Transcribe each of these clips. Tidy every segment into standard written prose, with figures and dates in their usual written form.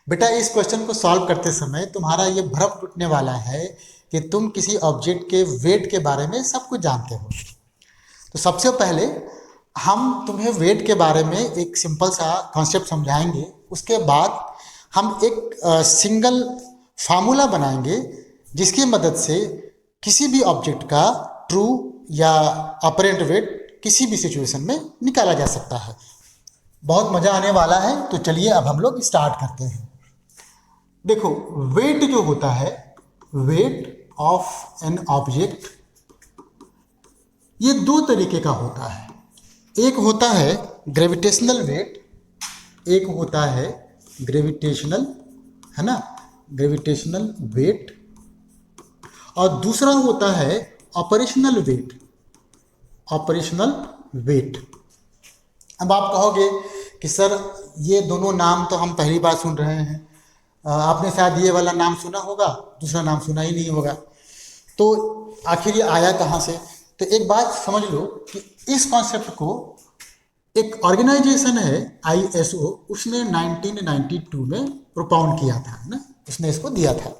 बेटा इस क्वेश्चन को सॉल्व करते समय तुम्हारा ये भ्रम टूटने वाला है कि तुम किसी ऑब्जेक्ट के वेट के बारे में सब कुछ जानते हो। तो सबसे पहले हम तुम्हें वेट के बारे में एक सिंपल सा कॉन्सेप्ट समझाएंगे। उसके बाद हम एक सिंगल फार्मूला बनाएंगे जिसकी मदद से किसी भी ऑब्जेक्ट का ट्रू या अपरेंट वेट किसी भी सिचुएशन में निकाला जा सकता है। बहुत मज़ा आने वाला है, तो चलिए अब हम लोग स्टार्ट करते हैं। देखो, वेट जो होता है, वेट ऑफ एन ऑब्जेक्ट, ये दो तरीके का होता है। एक होता है ग्रेविटेशनल वेट, एक होता है ग्रेविटेशनल, है ना, ग्रेविटेशनल वेट, और दूसरा होता है ऑपरेशनल वेट, ऑपरेशनल वेट। अब आप कहोगे कि सर ये दोनों नाम तो हम पहली बार सुन रहे हैं, आपने शायद ये वाला नाम सुना होगा, दूसरा नाम सुना ही नहीं होगा, तो आखिर ये आया कहाँ से? तो एक बात समझ लो कि इस कॉन्सेप्ट को एक ऑर्गेनाइजेशन है ISO, उसने 1992 में प्रोपाउंड किया था, है ना, उसने इसको दिया था।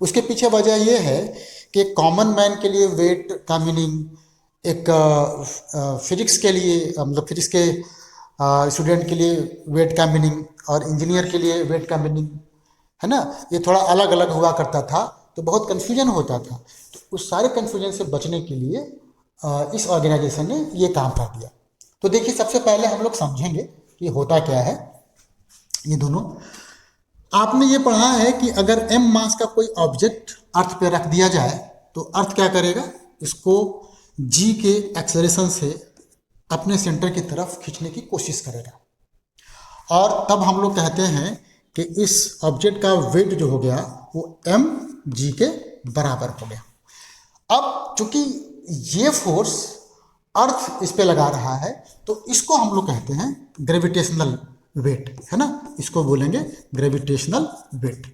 उसके पीछे वजह यह है कि कॉमन मैन के लिए वेट का मीनिंग, एक फिजिक्स के लिए मतलब फिजिक्स के स्टूडेंट के लिए वेट का मीनिंग और इंजीनियर के लिए वेट का मीनिंग, है ना, ये थोड़ा अलग अलग हुआ करता था, तो बहुत कन्फ्यूजन होता था। तो उस सारे कन्फ्यूजन से बचने के लिए इस ऑर्गेनाइजेशन ने ये काम कर दिया। तो देखिए, सबसे पहले हम लोग समझेंगे कि होता क्या है ये दोनों। आपने ये पढ़ा है कि अगर m मास का कोई ऑब्जेक्ट अर्थ पे रख दिया जाए तो अर्थ क्या करेगा? इसको g के एक्सेलरेशन से अपने सेंटर की तरफ खींचने की कोशिश करेगा, और तब हम लोग कहते हैं कि इस ऑब्जेक्ट का वेट जो हो गया वो mg के बराबर हो गया। अब चूंकि ये फोर्स अर्थ इस पे लगा रहा है, तो इसको हम लोग कहते हैं ग्रेविटेशनल वेट, है ना, इसको बोलेंगे ग्रेविटेशनल वेट।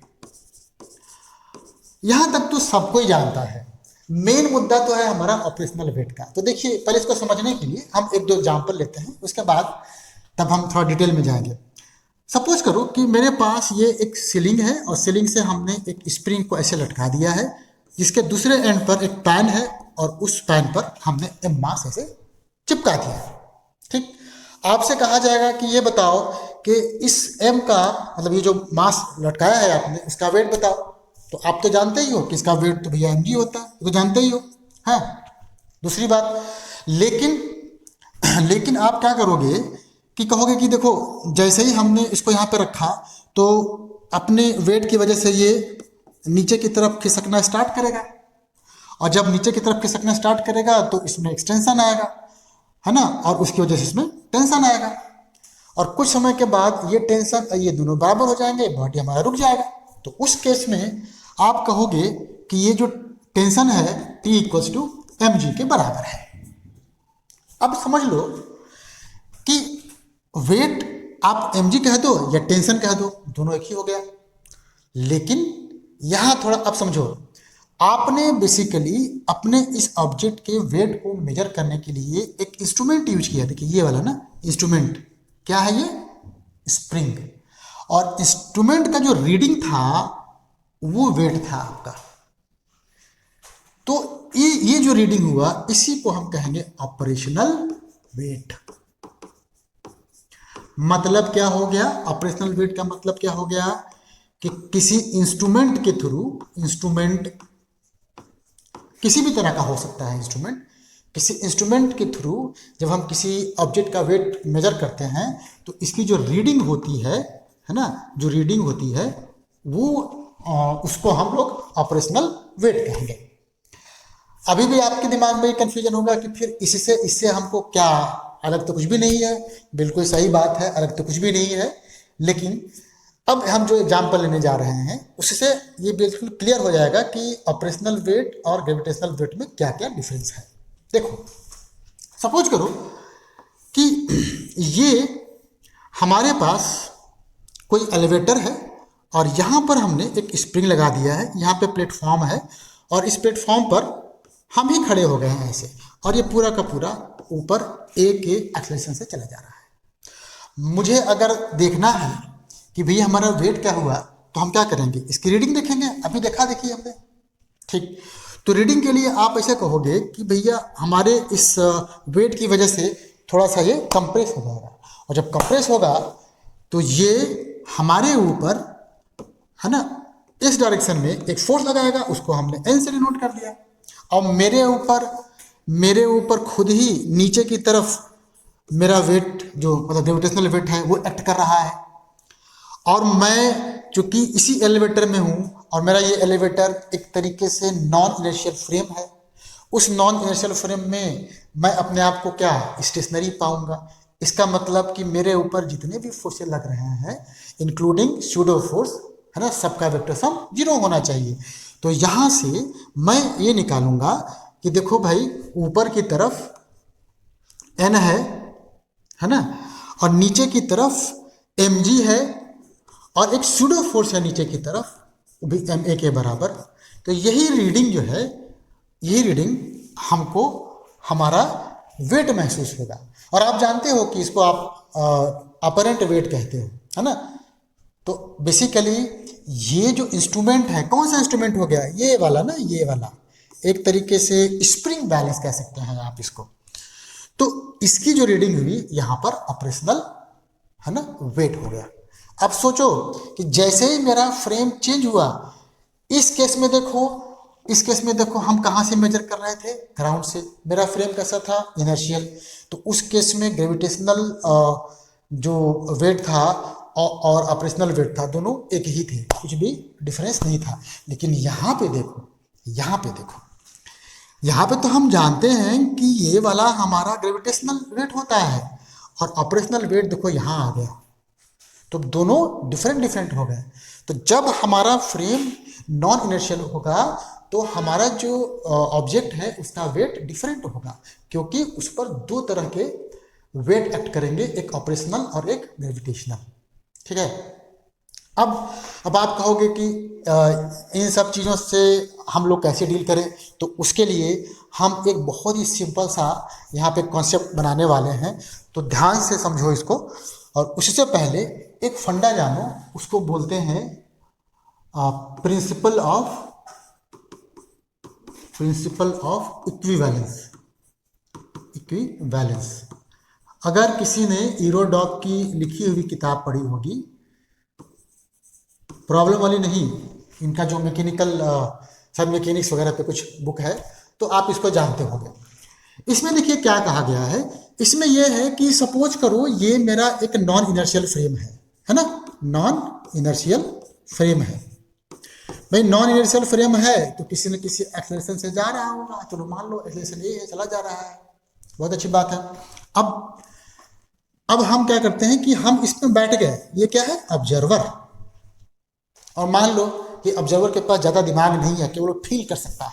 यहां तक तो सबको ही जानता है। मेन मुद्दा तो है हमारा ऑपरेशनल वेट का। तो देखिए, पहले इसको समझने के लिए हम एक दो एग्जांपल लेते हैं, उसके बाद तब हम थोड़ा डिटेल में जाएंगे। सपोज करो कि मेरे पास ये एक सीलिंग है, और सीलिंग से हमने एक स्प्रिंग को ऐसे लटका दिया है, जिसके दूसरे एंड पर एक पैन है, और उस पैन पर हमने m मास ऐसे चिपका दिया है। ठीक, आपसे कहा जाएगा कि ये बताओ कि इस m का मतलब ये जो मास लटकाया है आपने, इसका वेट बताओ। तो आप तो जानते ही हो कि इसका वेट तो भैया mg होता है, तो जानते ही हो। हाँ, दूसरी बात, लेकिन आप क्या करोगे कि कहोगे कि देखो, जैसे ही हमने इसको यहाँ पे रखा तो अपने वेट की वजह से ये नीचे की तरफ खिसकना स्टार्ट करेगा, और जब नीचे की तरफ खिसकना स्टार्ट करेगा तो इसमें एक्सटेंशन आएगा, है ना, और उसकी वजह से इसमें टेंशन आएगा, और कुछ समय के बाद ये टेंशन ये दोनों बराबर हो जाएंगे, बॉडी हमारा रुक जाएगा। तो उस केस में आप कहोगे कि ये जो टेंशन है T = mg के बराबर है। अब समझ लो कि वेट आप mg कह दो या टेंशन कह दो, दोनों एक ही हो गया। लेकिन यहां थोड़ा अब समझो, आपने बेसिकली अपने इस ऑब्जेक्ट के वेट को मेजर करने के लिए एक इंस्ट्रूमेंट यूज किया। देखिए ये वाला ना इंस्ट्रूमेंट, क्या है ये? स्प्रिंग। और इंस्ट्रूमेंट का जो रीडिंग था वो वेट था आपका। तो ये जो रीडिंग हुआ, इसी को हम कहेंगे ऑपरेशनल वेट। मतलब क्या हो गया? ऑपरेशनल वेट का मतलब क्या हो गया कि किसी इंस्ट्रूमेंट के थ्रू, इंस्ट्रूमेंट किसी भी तरह का हो सकता है, इंस्ट्रूमेंट, किसी इंस्ट्रूमेंट के थ्रू जब हम किसी ऑब्जेक्ट का वेट मेजर करते हैं तो इसकी जो रीडिंग होती है ना, जो रीडिंग होती है वो उसको हम लोग ऑपरेशनल वेट कहेंगे। अभी भी आपके दिमाग में कंफ्यूजन होगा कि फिर इससे हमको क्या, अलग तो कुछ भी नहीं है। बिल्कुल सही बात है, अलग तो कुछ भी नहीं है, लेकिन अब हम जो एग्जाम्पल लेने जा रहे हैं उससे ये बिल्कुल क्लियर हो जाएगा कि ऑपरेशनल वेट और ग्रेविटेशनल वेट में क्या क्या डिफरेंस है। देखो, सपोज करो कि ये हमारे पास कोई एलिवेटर है, और यहाँ पर हमने एक स्प्रिंग लगा दिया है, यहाँ पे प्लेटफॉर्म है, और इस प्लेटफॉर्म पर हम ही खड़े हो गए हैं ऐसे, और ये पूरा का पूरा ऊपर A के एक्सेलरेशन से चला जा रहा है। मुझे अगर देखना है कि भैया हमारा वेट क्या हुआ, तो हम क्या करेंगे, इसकी रीडिंग देखेंगे। अभी देखिए हमने, ठीक। तो रीडिंग के लिए आप ऐसे कहोगे कि भैया हमारे इस वेट की वजह से थोड़ा सा ये कंप्रेस हो जाएगा, और जब कंप्रेस होगा तो ये हमारे ऊपर, है ना, इस डायरेक्शन में एक फोर्स लगाएगा, उसको हमने एन से डिनोट कर दिया। और मेरे ऊपर खुद ही नीचे की तरफ मेरा वेट, जो मतलब ग्रेविटेशनल वेट है, वो एक्ट कर रहा है। और मैं चूंकि इसी एलिवेटर में हूँ, और मेरा ये एलिवेटर एक तरीके से नॉन इनर्शियल फ्रेम है, उस नॉन इनर्शियल फ्रेम में मैं अपने आप को क्या, स्टेशनरी पाऊंगा। इसका मतलब कि मेरे ऊपर जितने भी फोर्सेस लग रहे हैं, इंक्लूडिंग सूडो फोर्स, है ना, सबका वेक्टर सम 0 होना चाहिए। तो यहाँ से मैं ये निकालूंगा कि देखो भाई, ऊपर की तरफ एन है ना, और नीचे की तरफ एम जी है, और एक सूडो फोर्स है नीचे की तरफ, वो भी एम ए के बराबर। तो यही रीडिंग जो है, यही रीडिंग हमको हमारा वेट महसूस होगा। और आप जानते हो कि इसको आप अपरेंट वेट कहते हो, है ना। तो बेसिकली ये जो इंस्ट्रूमेंट है, कौन सा इंस्ट्रूमेंट हो गया, ये वाला ना, ये वाला एक तरीके से स्प्रिंग बैलेंस कह सकते हैं आप इसको। तो इसकी जो रीडिंग हुई यहाँ पर ऑपरेशनल, है ना, वेट हो गया। अब सोचो कि जैसे ही मेरा फ्रेम चेंज हुआ, इस केस में देखो, इस केस में देखो हम कहाँ से मेजर कर रहे थे, ग्राउंड से। मेरा फ्रेम कैसा था, इनर्शियल। तो उस केस में ग्रेविटेशनल जो वेट था और ऑपरेशनल वेट था, दोनों एक ही थे, कुछ भी डिफरेंस नहीं था। लेकिन यहाँ पे देखो, यहाँ पे देखो, यहाँ पे तो हम जानते हैं कि ये वाला हमारा ग्रेविटेशनल वेट होता है, और ऑपरेशनल वेट देखो यहाँ आ गया। तो दोनों डिफरेंट हो गए। तो जब हमारा फ्रेम नॉन इनर्शियल होगा, तो हमारा जो ऑब्जेक्ट है उसका वेट डिफरेंट होगा, क्योंकि उस पर दो तरह के वेट एक्ट करेंगे, एक ऑपरेशनल और एक ग्रेविटेशनल। ठीक है। अब आप कहोगे कि इन सब चीज़ों से हम लोग कैसे डील करें, तो उसके लिए हम एक बहुत ही सिंपल सा यहाँ पे कॉन्सेप्ट बनाने वाले हैं। तो ध्यान से समझो इसको, और उससे पहले एक फंडा जानो, उसको बोलते हैं प्रिंसिपल ऑफ इक्विवेलेंस। अगर किसी ने ईरोडॉक की लिखी हुई किताब पढ़ी होगी, प्रॉब्लम वाली नहीं, इनका जो मैकेनिकल सब मैकेनिक्स वगैरह पे कुछ बुक है, तो आप इसको जानते होंगे। इसमें देखिए क्या कहा गया है। इसमें यह है कि सपोज करो ये मेरा एक नॉन इनर्शियल फ्रेम है ना, नॉन इनर्शियल फ्रेम है। भाई नॉन इनर्शियल फ्रेम है तो किसी न किसी एक्सेलरेशन से जा रहा होगा। चलो मान लो एक्सेलरेशन ये है, चला जा रहा है, बहुत अच्छी बात है। अब हम क्या करते हैं कि हम इसमें बैठ गए, ये क्या है, ऑब्जर्वर। और मान लो कि ऑब्जर्वर के पास ज़्यादा दिमाग नहीं है, केवल वो फील कर सकता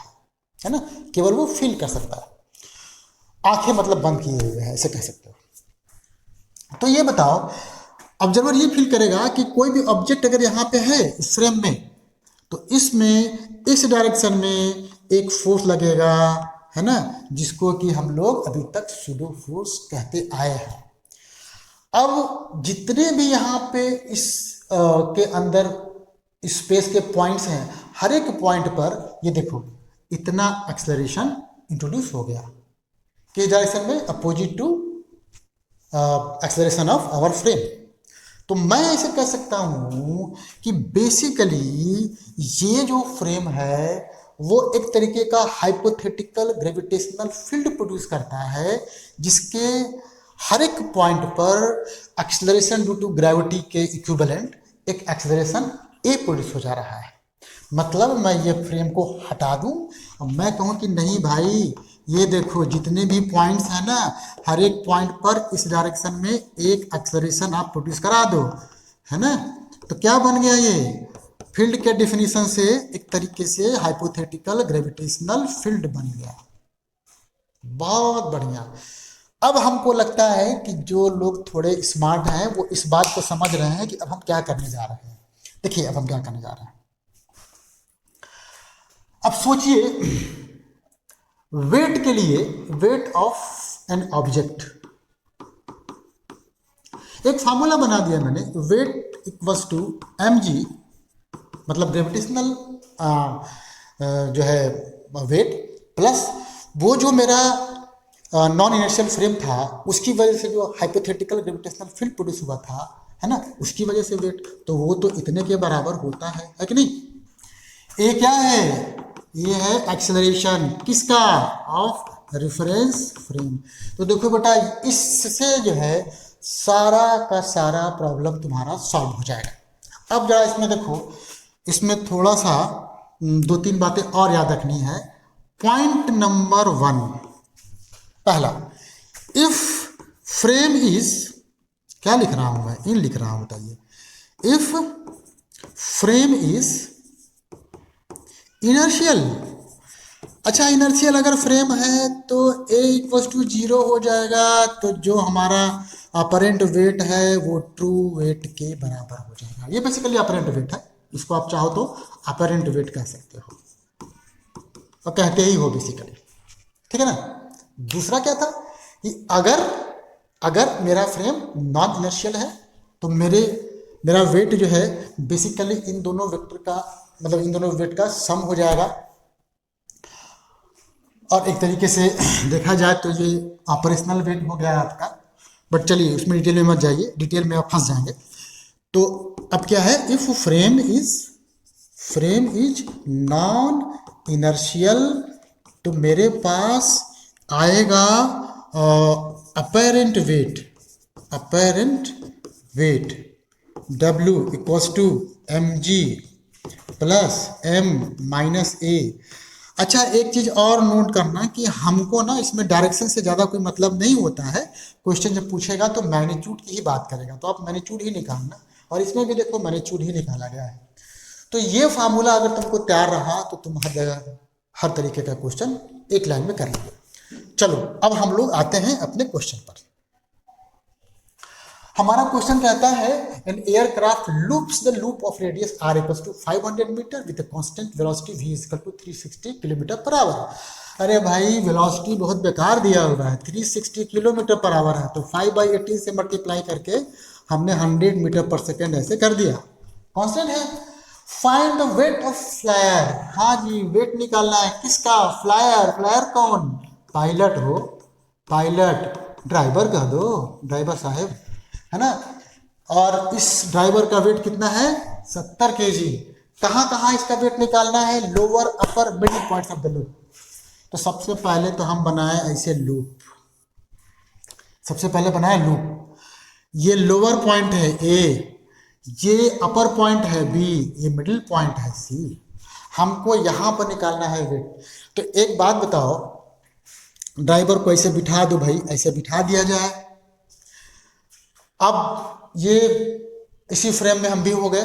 है ना, केवल वो फील कर सकता है, आंखें मतलब बंद किए हुए हैं, ऐसे कह सकते हो। तो ये बताओ, ऑब्जर्वर ये फील करेगा कि कोई भी ऑब्जेक्ट अगर यहाँ पे है इस फ्रेम में, तो इसमें इस डायरेक्शन में एक फोर्स लगेगा, है ना, जिसको कि हम लोग अभी तक सूडो फोर्स कहते आए हैं। अब जितने भी यहाँ पे इस के अंदर स्पेस के पॉइंट्स हैं, हर एक पॉइंट पर ये देखो इतना एक्सेलरेशन इंट्रोड्यूस हो गया, किस डायरेक्शन में, opposite to acceleration of our frame. तो मैं ऐसे कह सकता हूं कि बेसिकली ये जो फ्रेम है वो एक तरीके का हाइपोथेटिकल ग्रेविटेशनल फील्ड प्रोड्यूस करता है, जिसके हर एक पॉइंट पर एक्सेलरेशन ड्यू टू ग्रेविटी के इक्विवेलेंट एक एक्सेलरेशन ए प्रोड्यूस हो जा रहा है। मतलब मैं ये फ्रेम को हटा दूं और मैं कहूं कि नहीं भाई, ये देखो जितने भी पॉइंट्स हैं ना, हर एक पॉइंट पर इस डायरेक्शन में एक एक्सेलरेशन आप प्रोड्यूस करा दो, है ना। तो क्या बन गया, ये फील्ड के डेफिनेशन से एक तरीके से हाइपोथेटिकल ग्रेविटेशनल फील्ड बन गया। बहुत बढ़िया। अब हमको लगता है कि जो लोग थोड़े स्मार्ट हैं वो इस बात को समझ रहे हैं कि अब हम क्या करने जा रहे हैं। देखिए अब हम क्या करने जा रहे हैं। अब सोचिए, वेट के लिए, वेट ऑफ एन ऑब्जेक्ट, एक फार्मूला बना दिया मैंने, वेट इक्वल्स टू mg, मतलब ग्रेविटेशनल जो है वेट, प्लस वो जो मेरा नॉन इनर्शियल फ्रेम था उसकी वजह से जो हाइपोथेटिकल ग्रेविटेशनल फील्ड प्रोड्यूस हुआ था, है ना, उसकी वजह से वेट, तो वो तो इतने के बराबर होता है कि नहीं। ये क्या है, ये है एक्सेलरेशन, किसका, ऑफ रेफरेंस फ्रेम। तो देखो बेटा, इससे जो है सारा का सारा प्रॉब्लम तुम्हारा सॉल्व हो जाएगा। अब जरा इसमें देखो, इसमें थोड़ा सा 2-3 बातें और याद रखनी है। पॉइंट नंबर 1, पहला, इफ फ्रेम इज, क्या लिख रहा हूं मैं, इन लिख रहा हूं, बताइए, इफ फ्रेम इज इनर्शियल। अच्छा, इनर्शियल अगर फ्रेम है तो a इक्वल्स टू 0 हो जाएगा, तो जो हमारा अपरेंट वेट है वो ट्रू वेट के बराबर हो जाएगा। ये बेसिकली अपरेंट वेट है, इसको आप चाहो तो अपरेंट वेट कह सकते हो, और कहते ही हो बेसिकली, ठीक है ना। दूसरा क्या था कि अगर मेरा फ्रेम नॉन इनर्शियल है तो मेरा वेट जो है बेसिकली इन दोनों वेक्टर का, मतलब इन दोनों वेट का सम हो जाएगा। और एक तरीके से देखा जाए तो ये ऑपरेशनल वेट हो गया आपका, बट चलिए उसमें डिटेल में मत जाइए, डिटेल में आप फंस जाएंगे। तो अब क्या है, if frame is non inertial, तो मेरे पास आएगा apparent weight W equals to mg plus m minus a। अच्छा, एक चीज और नोट करना कि हमको ना इसमें डायरेक्शन से ज्यादा कोई मतलब नहीं होता है। क्वेश्चन जब पूछेगा तो मैग्नीट्यूड की ही बात करेगा, तो आप मैग्नीट्यूड ही निकालना, और इसमें भी देखो मैग्नीट्यूड ही निकाला गया है। तो ये फार्मूला अगर तुमको तैयार रहा तो तुम हर तरीके का क्वेश्चन एक लाइन में कर लोगे। चलो अब हम लोग आते हैं अपने क्वेश्चन पर। हमारा क्वेश्चन कहता है, an aircraft loops the loop of radius r equals to 500 metre with constant velocity v is equal to 360 kilometre per hour. अरे भाई, वेलोसिटी बहुत बेकार दिया हुआ है, 360 किलोमीटर पर आवर है, तो 5/18 से मल्टीप्लाई करके हमने 100 मीटर पर सेकेंड ऐसे कर दिया। कांस्टेंट है। Find the weight of flyer. हाँ जी, वेट निकालना है, किसका, फ्लायर। फ्लायर कौन, पायलट हो, पायलट, ड्राइवर कह दो, ड्राइवर साहब, है ना। और इस ड्राइवर का वेट कितना है, 70 kg। कहाँ कहाँ इसका वेट निकालना है, lower upper middle points of the loop. तो सबसे पहले तो हम बनाए ऐसे लूप, सबसे पहले बनाए लूप। ये लोअर पॉइंट है A, ये अपर पॉइंट है B, ये मिडिल पॉइंट है C। हमको यहाँ पर निकालना है वेट। तो एक बात बताओ, ड्राइवर को ऐसे बिठा दो भाई, ऐसे बिठा दिया जाए। अब ये इसी फ्रेम में हम भी हो गए,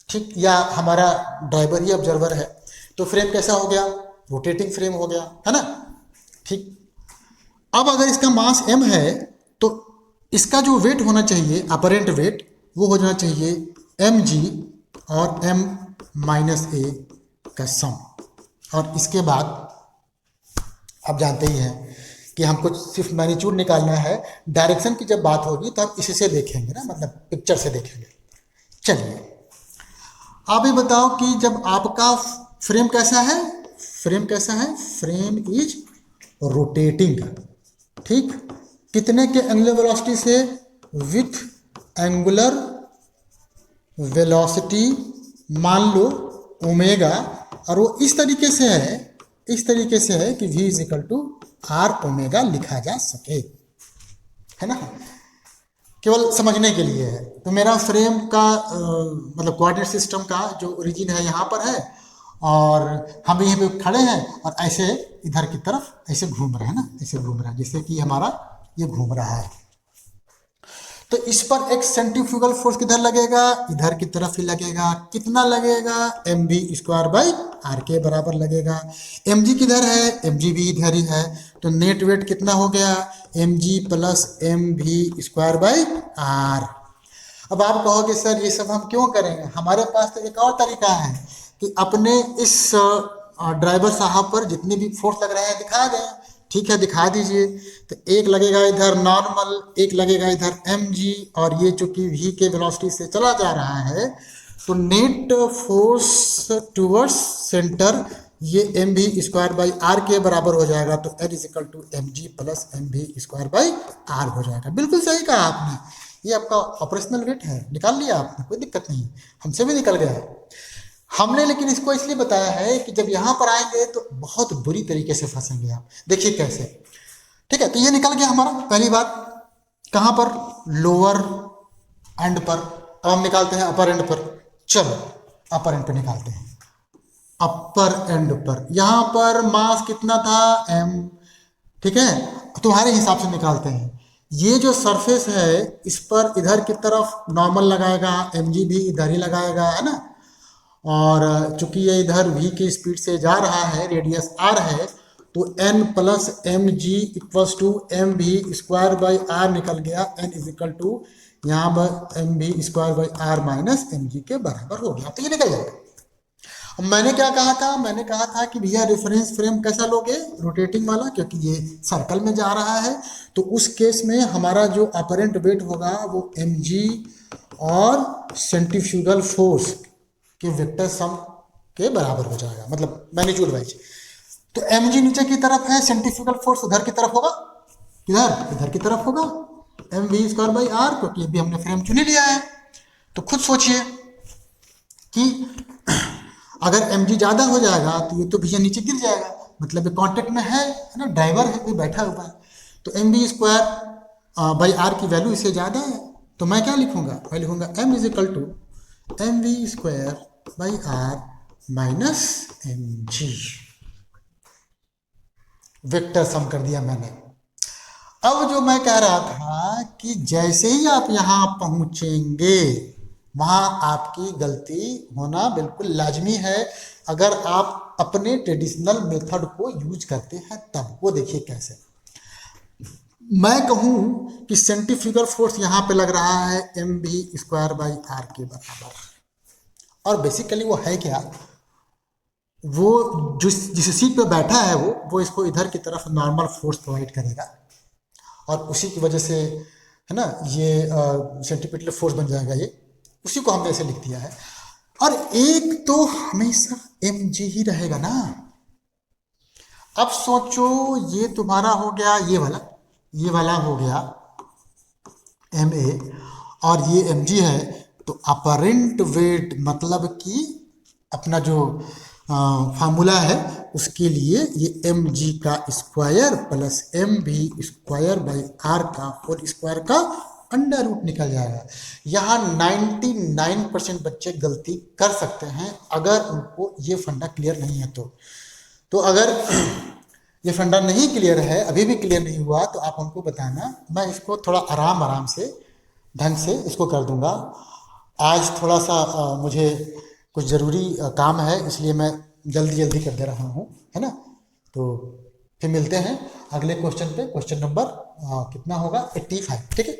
ठीक, या हमारा ड्राइवर ही ऑब्जर्वर है, तो फ्रेम कैसा हो गया, रोटेटिंग फ्रेम हो गया, है ना, ठीक। अब अगर इसका मास m है तो इसका जो वेट होना चाहिए, अपरेंट वेट, वो हो जाना चाहिए mg और m माइनस a का सम। और इसके बाद आप जानते ही हैं कि हमको सिर्फ मैग्नीट्यूड निकालना है। डायरेक्शन की जब बात होगी तो आप इससे देखेंगे ना, मतलब पिक्चर से देखेंगे। चलिए आप ये बताओ कि जब आपका फ्रेम कैसा है, फ्रेम कैसा है, फ्रेम इज रोटेटिंग, ठीक, कितने के एंगुलर वेलोसिटी से, विथ एंगुलर वेलोसिटी मान लो ओमेगा, और वो इस तरीके से है कि v is equal to r omega लिखा जा सके, है ना, केवल समझने के लिए है। तो मेरा फ्रेम का मतलब कोऑर्डिनेट सिस्टम का जो ओरिजिन है यहाँ पर है, और हम यहीं पे खड़े हैं और ऐसे इधर की तरफ ऐसे घूम रहे हैं ना, ऐसे घूम रहा है, जैसे कि हमारा ये घूम रहा है। तो इस पर एक सेंट्रीफ्यूगल फोर्स किधर लगेगा, इधर की तरफ ही लगेगा। कितना लगेगा, mv स्क्वायर बाई आर के बराबर लगेगा। mg किधर है, mg भी इधर ही है, तो नेट वेट कितना हो गया, mg plus mv square by r. अब आप कहोगे सर ये सब हम क्यों करेंगे, हमारे पास तो एक और तरीका है कि अपने इस ड्राइवर साहब पर जितने भी फोर्स लग रहे हैं दिखा दें, ठीक है, दिखा दीजिए। तो एक लगेगा इधर नॉर्मल, एक लगेगा इधर mg, और ये चूंकि v के वेलोसिटी से चला जा रहा है तो नेट फोर्स टूवर्ड्स सेंटर ये m v square by r के बराबर हो जाएगा। तो n equal to m g plus m v square by r हो जाएगा। बिल्कुल सही कहा आपने, ये आपका ऑपरेशनल वेट है, निकाल लिया आपने, कोई दिक्कत नहीं, हमसे भी निकल गया है। हमने लेकिन इसको इसलिए बताया है कि जब यहाँ पर आएंगे तो बहुत बुरी तरीके से फंसेंगे आप। देखिए कैसे, ठीक है। तो ये निकल गया हमारा पहली बात, कहाँ पर, लोअर एंड पर। अब हम निकालते हैं अपर एंड पर। चलो अपर एंड पे निकालते हैं। अपर एंड पर यहाँ पर मास कितना था, m, ठीक है। तुम्हारे हिसाब से निकालते हैं। ये जो सरफेस है इस पर इधर की तरफ नॉर्मल लगाएगा, mg भी इधर ही लगाएगा, है ना। और चूंकि ये इधर v की स्पीड से जा रहा है, रेडियस r है, तो n plus m g equals to m v square by r निकल गया। n इज इक्वल टू यहाँ पर m v square by r minus m g के बराबर हो गया। तो ये निकल जाएगा। अब मैंने क्या कहा था, मैंने कहा था कि भैया रेफरेंस फ्रेम कैसा लोगे, रोटेटिंग वाला, क्योंकि ये सर्कल में जा रहा है। तो उस केस में हमारा जो अपरेंट वेट होगा वो mg और सेंट्रीफ्यूगल फोर्स के वेक्टर सम के बराबर हो जाएगा, मतलब मैग्नीट्यूड वाइज। तो mg नीचे की तरफ है, सेंट्रीफ्यूगल फोर्स उधर की तरफ होगा, इधर की तरफ होगा, m v square by r, क्योंकि अभी हमने फ्रेम चुन ही लिया है। तो खुद सोचिए कि अगर mg ज्यादा हो जाएगा तो ये तो भैया नीचे गिर जाएगा, मतलब ये कांटेक्ट में है ना, ड्राइवर है, कोई बैठा हुआ है। तो m v square by r की वैल्यू इससे ज्यादा है, तो मैं क्या लिखूंगा, मैं लिखूंगा m is equal to m v square by r minus m g. Vector sum कर दिया मैंने। अब जो मैं कह रहा था कि जैसे ही आप यहां पहुंचेंगे वहां आपकी गलती होना बिल्कुल लाजमी है, अगर आप अपने ट्रेडिशनल मेथड को यूज करते हैं तब। वो देखिए कैसे, मैं कहूं कि सेंट्रीफ्यूगल फोर्स यहां पे लग रहा है m v square by r के बराबर, और बेसिकली वो है क्या, वो जिस सीट पे बैठा है वो इसको इधर की तरफ नॉर्मल फोर्स प्रोवाइड करेगा, और उसी की वजह से, है ना, ये सेंट्रीपिटल फोर्स बन जाएगा। ये उसी को हमने ऐसे लिख दिया है। और एक तो हमेशा mg ही रहेगा ना। अब सोचो, ये तुम्हारा हो गया ये वाला हो गया ma, और ये mg है, तो अपरेंट वेट मतलब कि अपना जो फार्मूला है उसके लिए ये mg का square plus m v square by r का होल स्क्वायर का अंडर रूट निकल जाएगा। यहाँ 99% बच्चे गलती कर सकते हैं अगर उनको ये फंडा क्लियर नहीं है तो अगर ये फंडा नहीं क्लियर है, अभी भी क्लियर नहीं हुआ, तो आप हमको बताना, मैं इसको थोड़ा आराम से ढंग से इसको कर दूंगा। आज थोड़ा सा मुझे कुछ ज़रूरी काम है, इसलिए मैं जल्दी कर दे रहा हूँ, है ना। तो फिर मिलते हैं अगले क्वेश्चन पे। क्वेश्चन नंबर कितना होगा, 85, ठीक है।